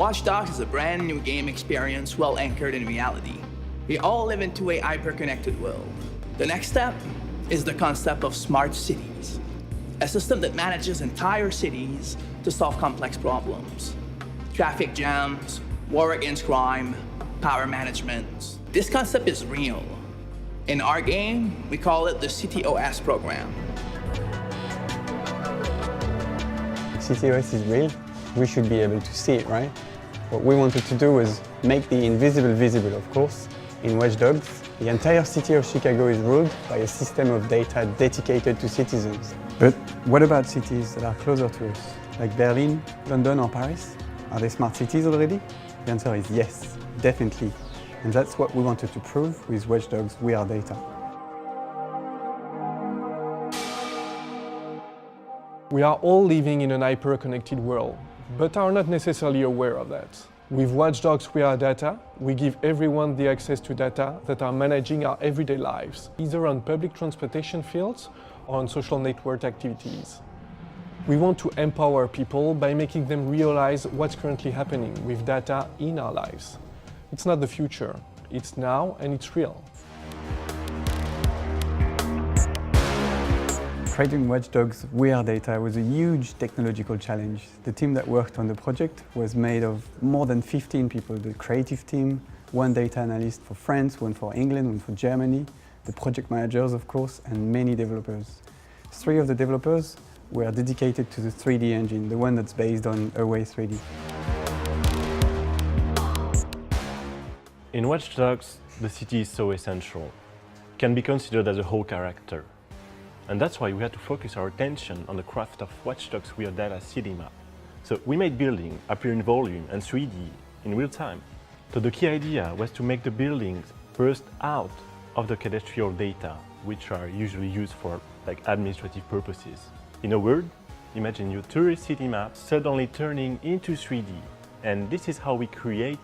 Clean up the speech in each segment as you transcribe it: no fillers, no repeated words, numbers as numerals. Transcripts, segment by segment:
Watch Dogs is a brand new game experience well anchored in reality. We all live into a hyper-connected world. The next step is the concept of smart cities, a system that manages entire cities to solve complex problems. Traffic jams, war against crime, power management. This concept is real. In our game, we call it the CityOS program. CityOS is real. We should be able to see it, right? What we wanted to do was make the invisible visible, of course. In Watch Dogs, the entire city of Chicago is ruled by a system of data dedicated to citizens. But what about cities that are closer to us, like Berlin, London or Paris? Are they smart cities already? The answer is yes, definitely. And that's what we wanted to prove with Watch Dogs WeareData. We are all living in an hyper-connected world, but are not necessarily aware of that. With Watch Dogs WeareData, we give everyone the access to data that are managing our everyday lives, either on public transportation fields or on social network activities. We want to empower people by making them realize what's currently happening with data in our lives. It's not the future, it's now and it's real. Creating Watch Dogs WeareData was a huge technological challenge. The team that worked on the project was made of more than 15 people. The creative team, one data analyst for France, one for England, one for Germany, the project managers, of course, and many developers. 3 of the developers were dedicated to the 3D engine, the one that's based on Away 3D. In Watch Dogs, the city is so essential. It can be considered as a whole character. And that's why we had to focus our attention on the craft of Watch Dogs WeareData city map. So we made buildings appear in volume and 3D in real time. So the key idea was to make the buildings burst out of the cadastral data, which are usually used for administrative purposes. In a word, imagine your tourist city map suddenly turning into 3D. And this is how we created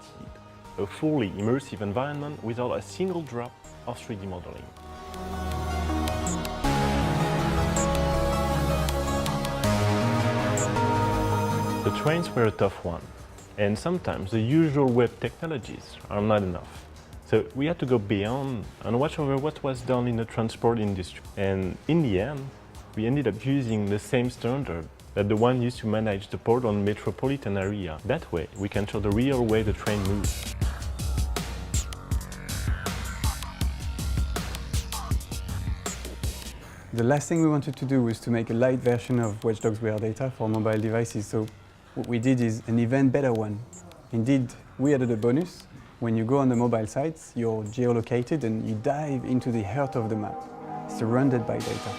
a fully immersive environment without a single drop of 3D modeling. The trains were a tough one, and sometimes the usual web technologies are not enough. So we had to go beyond and watch over what was done in the transport industry. And in the end, we ended up using the same standard that the one used to manage the Portland metropolitan area. That way, we can show the real way the train moves. The last thing we wanted to do was to make a light version of Watch Dogs WeareData for mobile devices. So what we did is an even better one. Indeed, we added a bonus. When you go on the mobile sites, you're geolocated and you dive into the heart of the map, surrounded by data.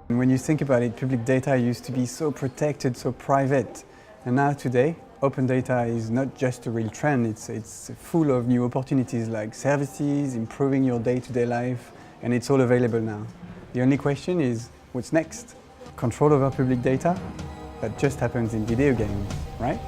And when you think about it, public data used to be so protected, so private. And now today, open data is not just a real trend, it's full of new opportunities like services, improving your day-to-day life, and it's all available now. The only question is, what's next? Control over public data? That just happens in video games, right?